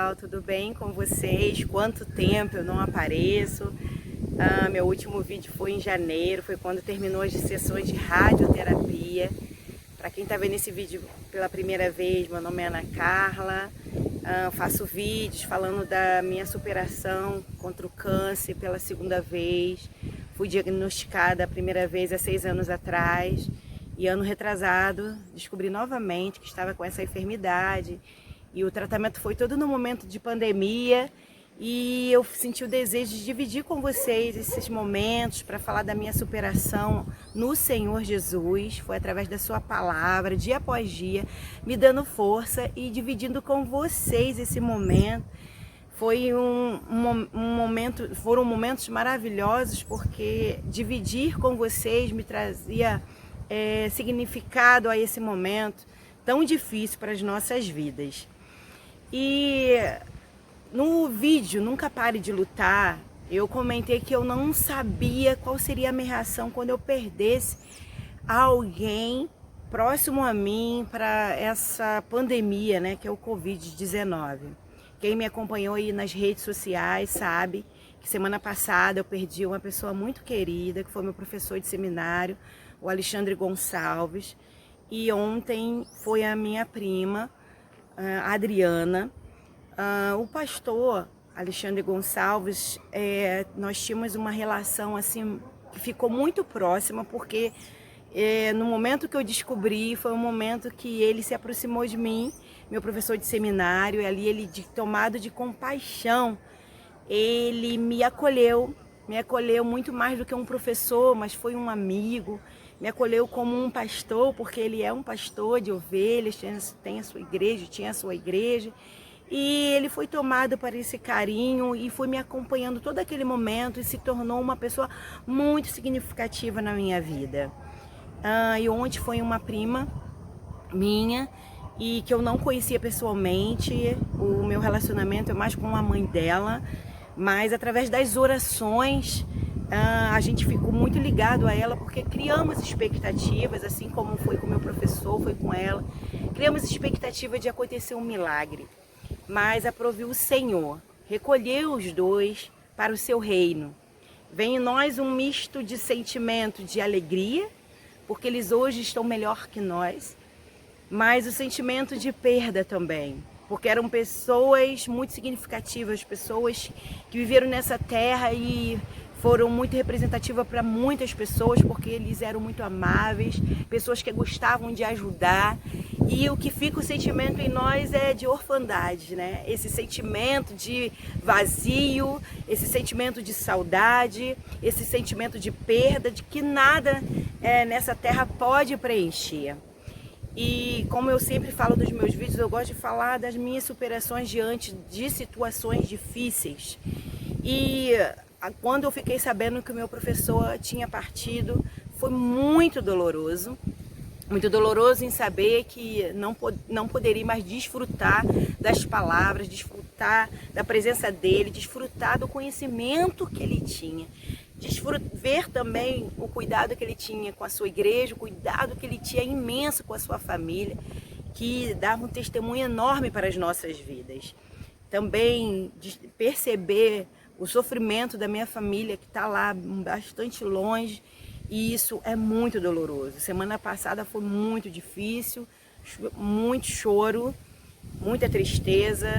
pessoal, tudo bem com vocês? Quanto tempo eu não apareço? Meu último vídeo foi em janeiro, foi quando terminou as sessões de radioterapia. Para quem está vendo esse vídeo pela primeira vez, meu nome é Ana Carla. Faço vídeos falando da minha superação contra o câncer pela segunda vez. Fui diagnosticada a primeira vez há 6 anos atrás. E ano retrasado, descobri novamente que estava com essa enfermidade. E o tratamento foi todo no momento de pandemia. E eu senti o desejo de dividir com vocês esses momentos para falar da minha superação no Senhor Jesus. Foi através da sua palavra, dia após dia, me dando força e dividindo com vocês esse momento. Foi foram momentos maravilhosos, porque dividir com vocês me trazia significado a esse momento tão difícil para as nossas vidas. E no vídeo Nunca Pare de Lutar, eu comentei que eu não sabia qual seria a minha reação quando eu perdesse alguém próximo a mim para essa pandemia, né, que é o Covid-19. Quem me acompanhou aí nas redes sociais sabe que semana passada eu perdi uma pessoa muito querida, que foi meu professor de seminário, o Alexandre Gonçalves, e ontem foi a minha prima, a Adriana. O pastor Alexandre Gonçalves, nós tínhamos uma relação assim que ficou muito próxima, porque no momento que eu descobri, foi um momento que ele se aproximou de mim, meu professor de seminário, e ali ele, tomado de compaixão, ele me acolheu muito mais do que um professor, mas foi um amigo. Me acolheu como um pastor, porque ele é um pastor de ovelhas, tem a sua igreja, tinha a sua igreja. E ele foi tomado por esse carinho e foi me acompanhando todo aquele momento e se tornou uma pessoa muito significativa na minha vida. E ontem foi uma prima minha e que eu não conhecia pessoalmente. O meu relacionamento é mais com a mãe dela, mas através das orações a gente ficou muito ligado a ela, porque criamos expectativas, assim como foi com o meu professor, foi com ela. Criamos expectativa de acontecer um milagre, mas aprovou o Senhor, recolheu os dois para o seu reino. Vem em nós um misto de sentimento de alegria, porque eles hoje estão melhor que nós, mas o sentimento de perda também, porque eram pessoas muito significativas, pessoas que viveram nessa terra e foram muito representativas para muitas pessoas, porque eles eram muito amáveis, pessoas que gostavam de ajudar. E o que fica o sentimento em nós é de orfandade, né? Esse sentimento de vazio, esse sentimento de saudade, esse sentimento de perda, de que nada nessa terra pode preencher. E como eu sempre falo dos meus vídeos, eu gosto de falar das minhas superações diante de situações difíceis. E quando eu fiquei sabendo que o meu professor tinha partido, foi muito doloroso. Muito doloroso em saber que não poderia mais desfrutar das palavras, desfrutar da presença dele, desfrutar do conhecimento que ele tinha. Ver também o cuidado que ele tinha com a sua igreja, o cuidado que ele tinha imenso com a sua família, que dava um testemunho enorme para as nossas vidas. Também perceber o sofrimento da minha família, que está lá bastante longe, e isso é muito doloroso. Semana passada foi muito difícil, muito choro, muita tristeza.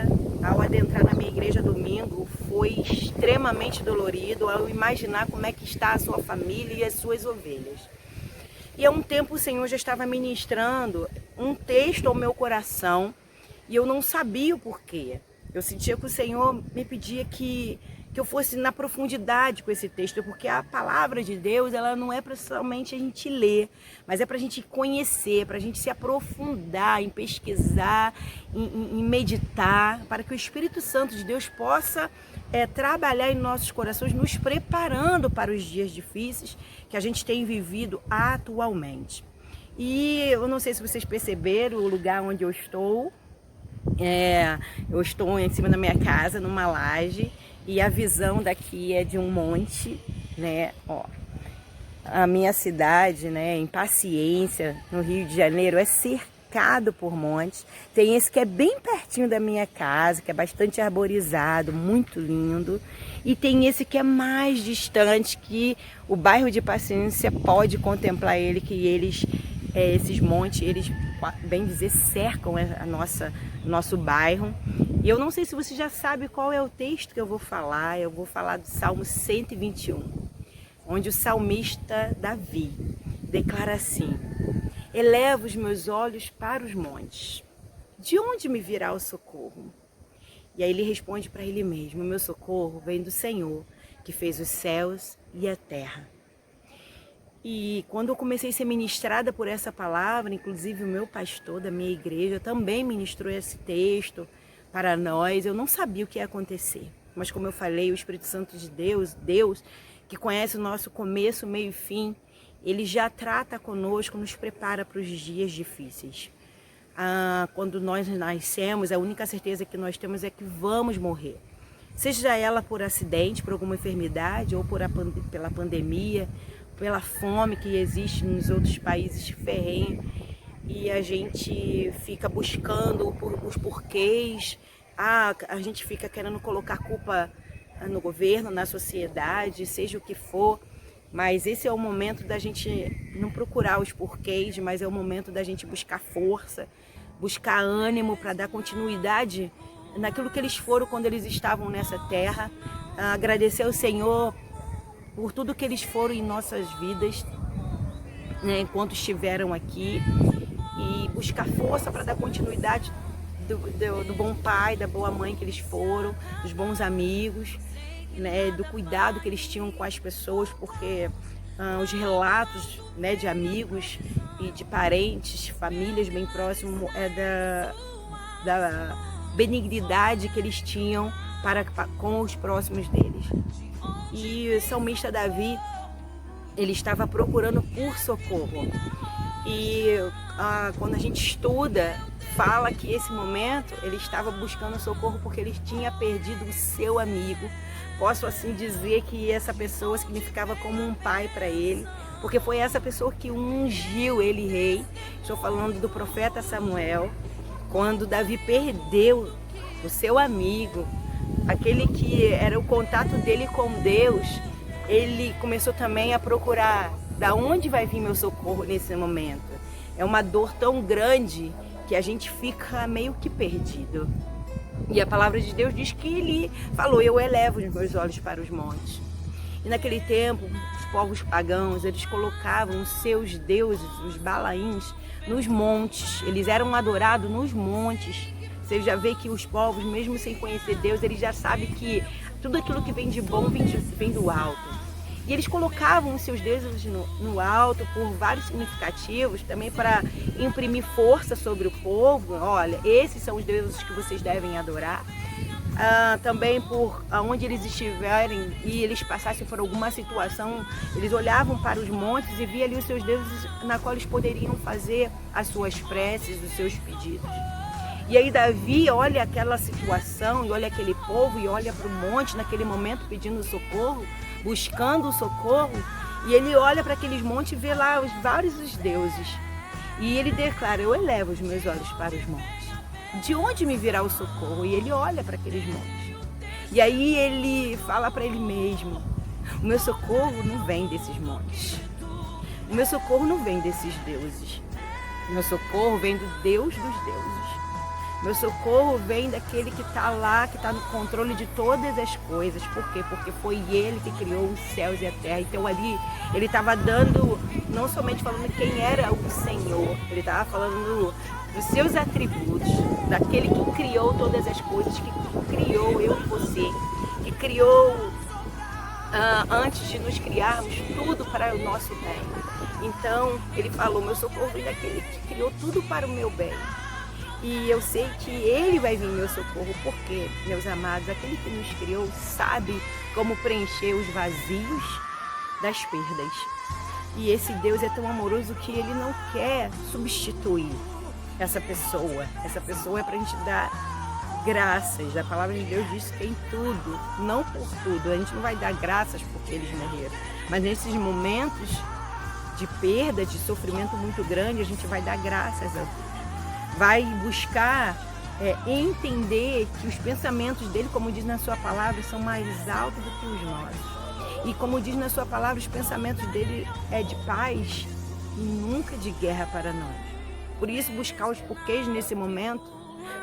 Ao adentrar na minha igreja domingo, foi extremamente dolorido ao imaginar como é que está a sua família e as suas ovelhas. E há um tempo o Senhor já estava ministrando um texto ao meu coração e eu não sabia o porquê. Eu sentia que o Senhor me pedia que eu fosse na profundidade com esse texto, porque a palavra de Deus, ela não é para somente a gente ler, mas é para a gente conhecer, para a gente se aprofundar em pesquisar, em meditar, para que o Espírito Santo de Deus possa trabalhar em nossos corações, nos preparando para os dias difíceis que a gente tem vivido atualmente. E eu não sei se vocês perceberam o lugar onde eu estou. Eu estou em cima da minha casa, numa laje, e a visão daqui é de um monte, né? Ó, a minha cidade, né, em Paciência, no Rio de Janeiro, é cercada cercado por montes. Tem esse que é bem pertinho da minha casa, que é bastante arborizado, muito lindo. E tem esse que é mais distante, que o bairro de Paciência pode contemplar ele, que esses montes, eles, bem dizer, cercam nosso bairro. E eu não sei se você já sabe qual é o texto que eu vou falar. Eu vou falar do Salmo 121, onde o salmista Davi declara assim: eleva os meus olhos para os montes. De onde me virá o socorro? E aí ele responde para ele mesmo: o meu socorro vem do Senhor, que fez os céus e a terra. E quando eu comecei a ser ministrada por essa palavra, inclusive o meu pastor da minha igreja também ministrou esse texto para nós, eu não sabia o que ia acontecer. Mas como eu falei, o Espírito Santo de Deus, Deus que conhece o nosso começo, meio e fim, ele já trata conosco, nos prepara para os dias difíceis. Quando nós nascemos, a única certeza que nós temos é que vamos morrer. Seja ela por acidente, por alguma enfermidade, ou pela pandemia, pela fome que existe nos outros países ferrenhos. E a gente fica buscando os porquês, a gente fica querendo colocar culpa no governo, na sociedade, seja o que for. Mas esse é o momento da gente não procurar os porquês, mas é o momento da gente buscar força, buscar ânimo para dar continuidade naquilo que eles foram quando eles estavam nessa terra. Agradecer ao Senhor por tudo que eles foram em nossas vidas, né, enquanto estiveram aqui, e buscar força para dar continuidade do bom pai, da boa mãe que eles foram, dos bons amigos, né, do cuidado que eles tinham com as pessoas, porque os relatos, né, de amigos e de parentes, famílias bem próximas, da benignidade que eles tinham com os próximos deles. E o salmista Davi, ele estava procurando por socorro. E quando a gente estuda, fala que esse momento ele estava buscando socorro porque ele tinha perdido o seu amigo. Posso assim dizer que essa pessoa significava como um pai para ele, porque foi essa pessoa que ungiu ele rei. Estou falando do profeta Samuel. Quando Davi perdeu o seu amigo, aquele que era o contato dele com Deus, ele começou também a procurar da onde vai vir meu socorro nesse momento. É uma dor tão grande que a gente fica meio que perdido. E a palavra de Deus diz que ele falou: eu elevo os meus olhos para os montes. E naquele tempo, os povos pagãos, eles colocavam os seus deuses, os balaíns, nos montes. Eles eram adorados nos montes. Você já vê que os povos, mesmo sem conhecer Deus, eles já sabem que tudo aquilo que vem de bom vem do alto. E eles colocavam os seus deuses no alto por vários significativos, também para imprimir força sobre o povo. Olha, esses são os deuses que vocês devem adorar. Também por onde eles estiverem e eles passassem por alguma situação, eles olhavam para os montes e viam ali os seus deuses na qual eles poderiam fazer as suas preces, os seus pedidos. E aí Davi olha aquela situação e olha aquele povo e olha para o monte naquele momento pedindo socorro, buscando o socorro, e ele olha para aqueles montes e vê lá os vários deuses. E ele declara: eu elevo os meus olhos para os montes. De onde me virá o socorro? E ele olha para aqueles montes. E aí ele fala para ele mesmo: o meu socorro não vem desses montes. O meu socorro não vem desses deuses. O meu socorro vem do Deus dos deuses. Meu socorro vem daquele que está lá, que está no controle de todas as coisas. Por quê? Porque foi ele que criou os céus e a terra. Então ali ele estava dando, não somente falando quem era o Senhor, ele estava falando dos seus atributos, daquele que criou todas as coisas, que criou eu e você, que criou antes de nos criarmos tudo para o nosso bem. Então ele falou: meu socorro vem daquele que criou tudo para o meu bem. E eu sei que ele vai vir meu socorro, porque, meus amados, aquele que nos criou sabe como preencher os vazios das perdas. E esse Deus é tão amoroso que ele não quer substituir essa pessoa. Essa pessoa é para a gente dar graças. A palavra de Deus diz que em tudo, não por tudo. A gente não vai dar graças porque eles morreram. Mas nesses momentos de perda, de sofrimento muito grande, a gente vai dar graças a Deus. vai buscar entender que os pensamentos dele, como diz na sua palavra, são mais altos do que os nossos. E como diz na sua palavra, os pensamentos dele é de paz e nunca de guerra para nós. Por isso, buscar os porquês nesse momento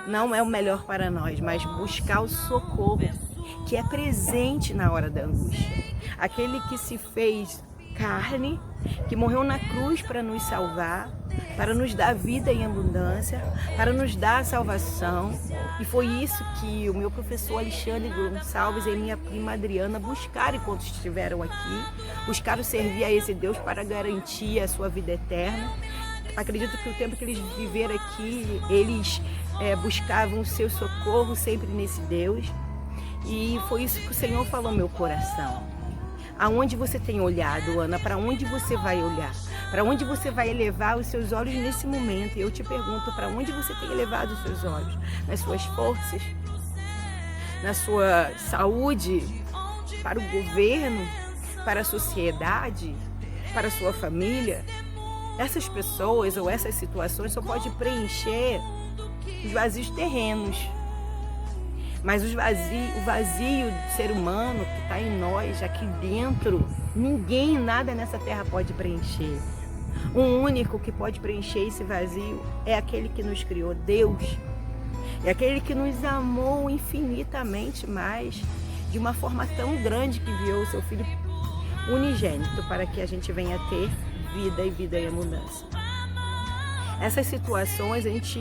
não é o melhor para nós, mas buscar o socorro que é presente na hora da angústia. Aquele que se fez carne, que morreu na cruz para nos salvar, para nos dar vida em abundância, para nos dar a salvação. E foi isso que o meu professor Alexandre Gonçalves e minha prima Adriana buscaram enquanto estiveram aqui. Buscaram servir a esse Deus para garantir a sua vida eterna. Acredito que o tempo que eles viveram aqui, eles buscavam o seu socorro sempre nesse Deus. E foi isso que o Senhor falou no meu coração. Aonde você tem olhado, Ana? Para onde você vai olhar? Para onde você vai elevar os seus olhos nesse momento? E eu te pergunto, para onde você tem elevado os seus olhos? Nas suas forças? Na sua saúde? Para o governo? Para a sociedade? Para a sua família? Essas pessoas ou essas situações só podem preencher os vazios terrenos. Mas o vazio do ser humano que está em nós, aqui dentro, ninguém, nada nessa terra pode preencher. O único que pode preencher esse vazio é aquele que nos criou, Deus. É aquele que nos amou infinitamente mais, de uma forma tão grande que enviou o seu Filho unigênito para que a gente venha ter vida e vida em abundância. Essas situações a gente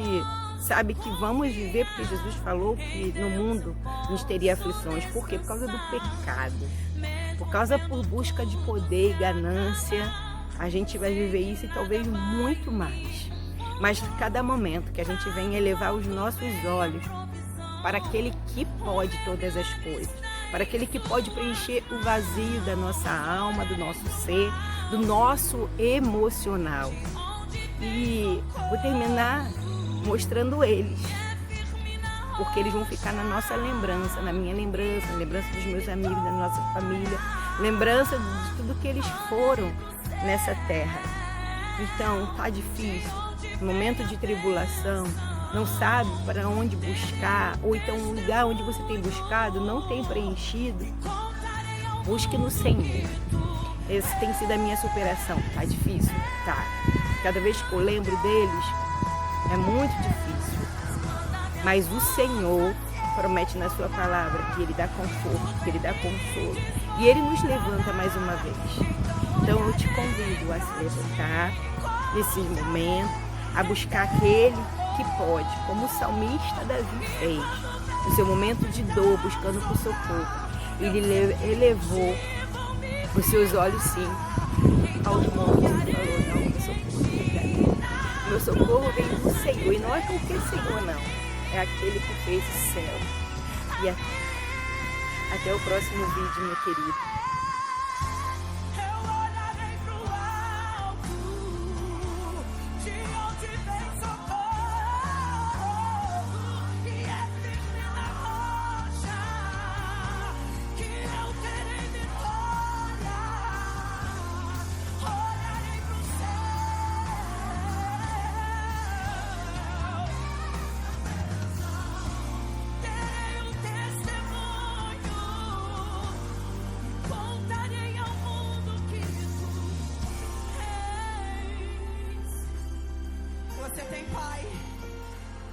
sabe que vamos viver, porque Jesus falou que no mundo a gente teria aflições. Por quê? Por causa do pecado. Por busca de poder e ganância, a gente vai viver isso e talvez muito mais. Mas cada momento que a gente vem elevar os nossos olhos para aquele que pode todas as coisas, para aquele que pode preencher o vazio da nossa alma, do nosso ser, do nosso emocional. E vou terminar mostrando eles, porque eles vão ficar na nossa lembrança, na minha lembrança, na lembrança dos meus amigos, da nossa família, lembrança de tudo que eles foram nessa terra. Então, tá difícil, momento de tribulação, não sabe para onde buscar, ou então um lugar onde você tem buscado não tem preenchido, busque no Senhor. Esse tem sido a minha superação. Tá difícil? Tá. Cada vez que eu lembro deles, é muito difícil, mas o Senhor promete na sua palavra que Ele dá conforto, que Ele dá consolo, e Ele nos levanta mais uma vez. Então eu te convido a se levantar nesse momento, a buscar aquele que pode, como o salmista Davi fez, no seu momento de dor, buscando por socorro. Ele elevou os seus olhos sim aos montes e falou: não, meu socorro vem daí. Meu socorro vem do Senhor, e não é qualquer Senhor não, é aquele que fez o céu. E até o próximo vídeo, meu querido. Você tem pai,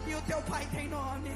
e o teu pai tem nome.